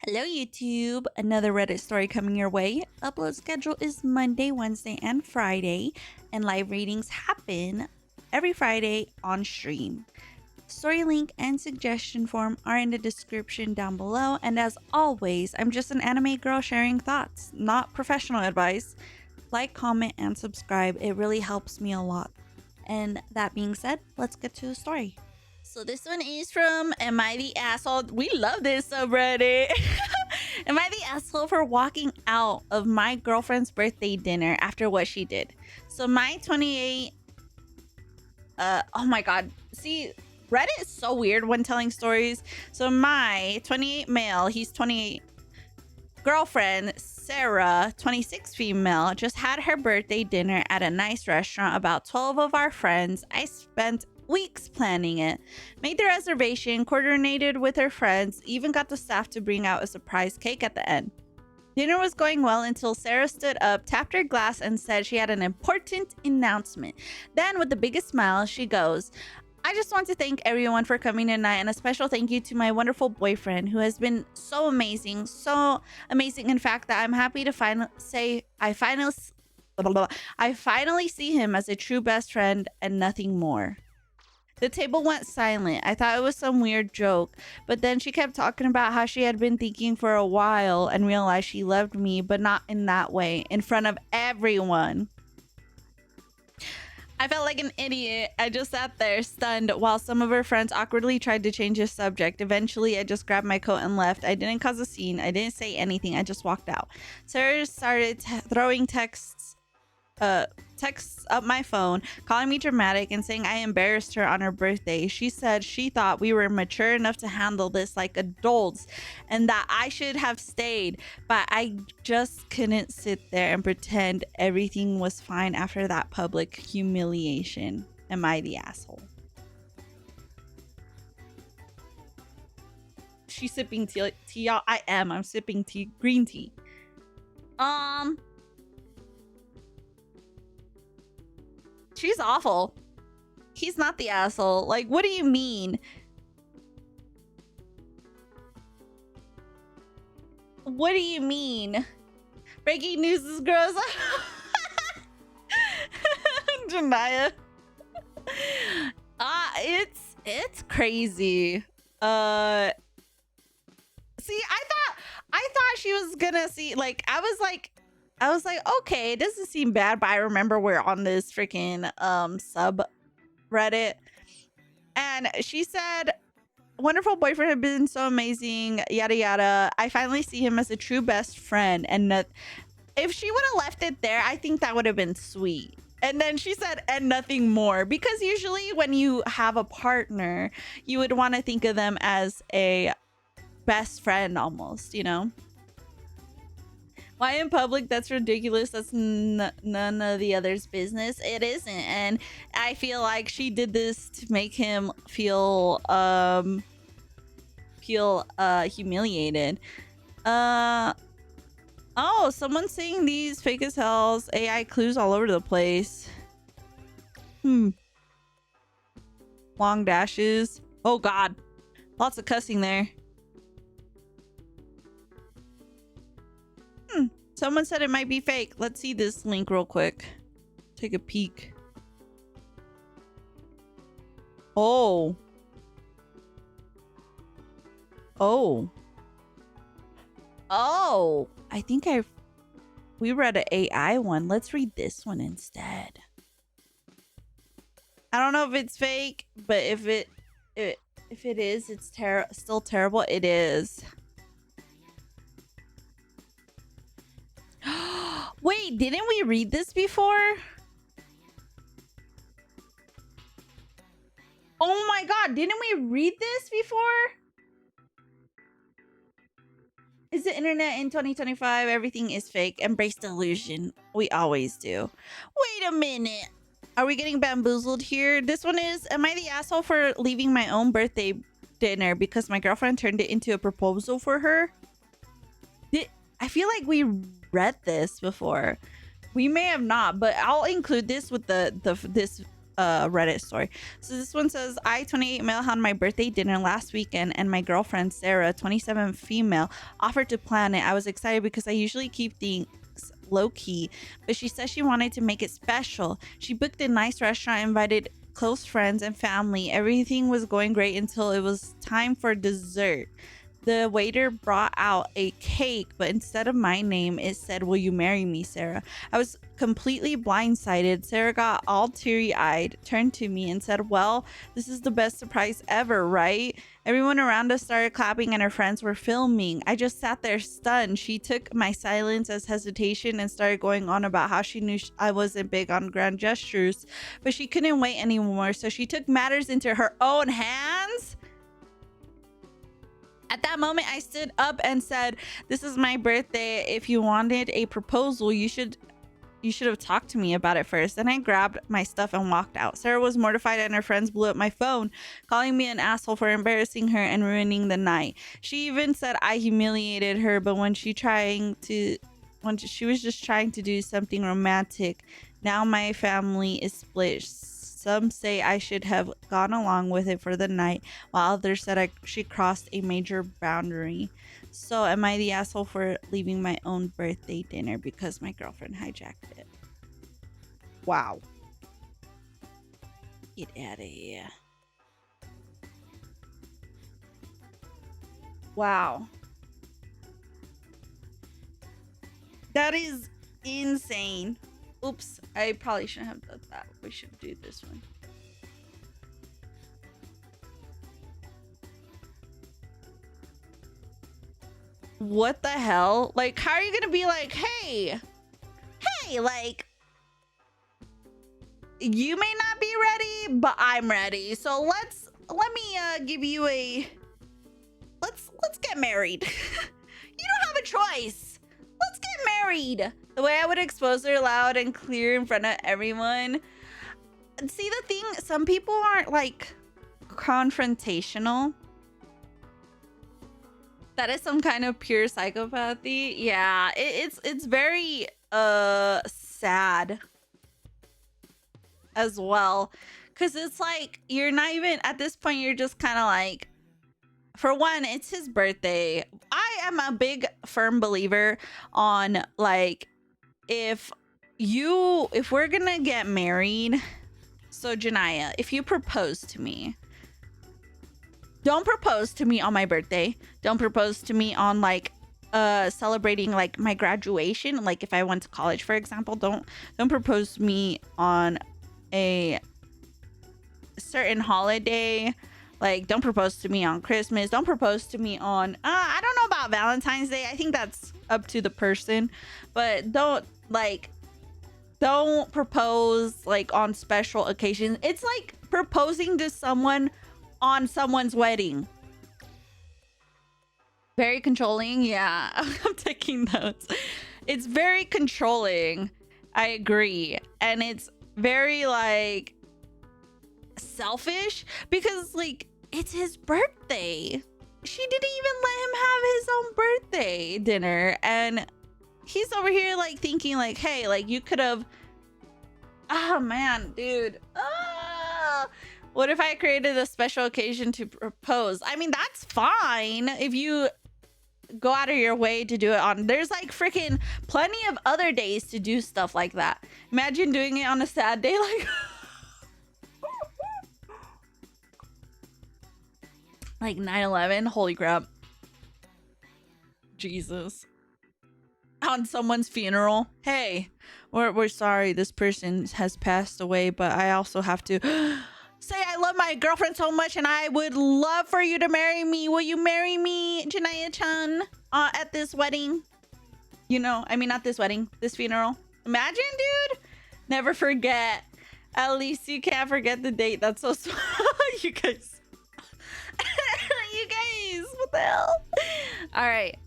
Hello, YouTube. Another Reddit story coming your way. Upload schedule is Monday, Wednesday, and Friday, and live readings happen every Friday on stream. Story link and suggestion form are in the description down below. And as always, I'm just an anime girl sharing thoughts, not professional advice. Like, comment, and subscribe. It really helps me a lot. And that being said, let's get to the story. So this one is from Am I the Asshole? We love this subreddit. Am I the asshole for walking out of my girlfriend's birthday dinner after what she did? So my 28 oh my god. See, Reddit is so weird when telling stories. So my 28 male, he's 28 girlfriend, Sarah, 26 female, just had her birthday dinner at a nice restaurant. About 12 of our friends. I spent weeks planning it, made the reservation, coordinated with her friends, even got the staff to bring out a surprise cake at the end. Dinner was going well until Sarah stood up, tapped her glass, and said she had an important announcement. Then, with the biggest smile, she goes, I just want to thank everyone for coming tonight, and a special thank you to my wonderful boyfriend who has been so amazing, in fact, that I'm happy to say I finally see him as a true best friend and nothing more. The table went silent. I thought it was some weird joke, but then she kept talking about how she had been thinking for a while and realized she loved me, but not in that way, in front of everyone. I felt like an idiot. I just sat there stunned while some of her friends awkwardly tried to change the subject. Eventually, I just grabbed my coat and left. I didn't cause a scene. I didn't say anything. I just walked out. Sarah started throwing texts up my phone, calling me dramatic and saying I embarrassed her on her birthday. She said she thought we were mature enough to handle this like adults and that I should have stayed, but I just couldn't sit there and pretend everything was fine after that public humiliation. Am I the asshole? She's sipping tea, y'all. I'm sipping tea, green tea. She's awful. He's not the asshole. Like, what do you mean? What do you mean? Breaking news is gross. Janaya. It's crazy. See, I thought she was gonna see, like, I was like, okay, it doesn't seem bad, but I remember we're on this freaking subreddit, and she said, wonderful boyfriend had been so amazing, yada yada. I finally see him as a true best friend, and if she would have left it there, I think that would have been sweet. And then she said, and nothing more, because usually when you have a partner, you would want to think of them as a best friend almost, you know? Why in public? That's ridiculous. That's none of the others' business. It isn't. And I feel like she did this to make him feel humiliated. Oh, someone's saying these fake as hell's AI clues all over the place. Long dashes. Oh god. Lots of cussing there. Someone said it might be fake. Let's see this link real quick. Take a peek. Oh. I think we read an AI one. Let's read this one instead. I don't know if it's fake, but if it is, it's still terrible. It is. Wait, didn't we read this before? Oh my god, didn't we read this before? Is the internet in 2025? Everything is fake. Embrace delusion. We always do. Wait a minute. Are we getting bamboozled here? This one is, am I the asshole for leaving my own birthday dinner because my girlfriend turned it into a proposal for her? I feel like we read this before. We may have not, but I'll include this with this Reddit story. So this one says, I, 28 male, had my birthday dinner last weekend, and my girlfriend Sarah, 27 female, offered to plan it. I was excited because I usually keep things low key, but she said she wanted to make it special. She booked a nice restaurant, invited close friends and family. Everything was going great until it was time for dessert. The waiter brought out a cake, but instead of my name, it said, "Will you marry me, Sarah?" I was completely blindsided. Sarah got all teary-eyed, turned to me and said, "Well, this is the best surprise ever, right?" Everyone around us started clapping and her friends were filming. I just sat there stunned. She took my silence as hesitation and started going on about how she knew I wasn't big on grand gestures, but she couldn't wait anymore, so she took matters into her own hands. At that moment, I stood up and said, "This is my birthday. If you wanted a proposal, you should have talked to me about it first." Then I grabbed my stuff and walked out. Sarah was mortified and her friends blew up my phone, calling me an asshole for embarrassing her and ruining the night. She even said I humiliated her, but when she was just trying to do something romantic. Now my family is split. Some say I should have gone along with it for the night, while others said she crossed a major boundary. So am I the asshole for leaving my own birthday dinner because my girlfriend hijacked it? Wow. Get out of here. Wow. That is insane. Oops, I probably shouldn't have done that. We should do this one. What the hell? Like, how are you gonna be like, hey, like, you may not be ready, but I'm ready. So let me give you a let's get married. You don't have a choice. Let's get married. The way I would expose her loud and clear in front of everyone. See, the thing, some people aren't like confrontational. That is some kind of pure psychopathy. Yeah, it's very sad as well, because it's like you're not even at this point, you're just kind of like, for one, it's his birthday. I am a big firm believer on, like, if we're gonna get married, so Janaya, if you propose to me, don't propose to me on my birthday. Don't propose to me on like celebrating like my graduation, like if I went to college, for example. Don't propose to me on a certain holiday. Like, don't propose to me on Christmas. Don't propose to me on I don't know about Valentine's Day. I think that's up to the person. But don't propose like on special occasions. It's like proposing to someone on someone's wedding. Very controlling. Yeah, I'm taking notes. It's very controlling. I agree. And it's very like selfish, because like it's his birthday. She didn't even let him have his own birthday dinner, and he's over here like thinking like, hey, like you could have. Oh man, dude. What if I created a special occasion to propose? I mean, that's fine if you go out of your way to do it on. There's like freaking plenty of other days to do stuff like that. Imagine doing it on a sad day, like like 9/11. Holy crap. Jesus. On someone's funeral. Hey, we're sorry this person has passed away, but I also have to say I love my girlfriend so much and I would love for you to marry me. Will you marry me, Janaya-chan, at this wedding? You know, I mean, not this wedding, this funeral. Imagine, dude. Never forget. At least you can't forget the date. That's so smart. You guys. You guys, what the hell? All right.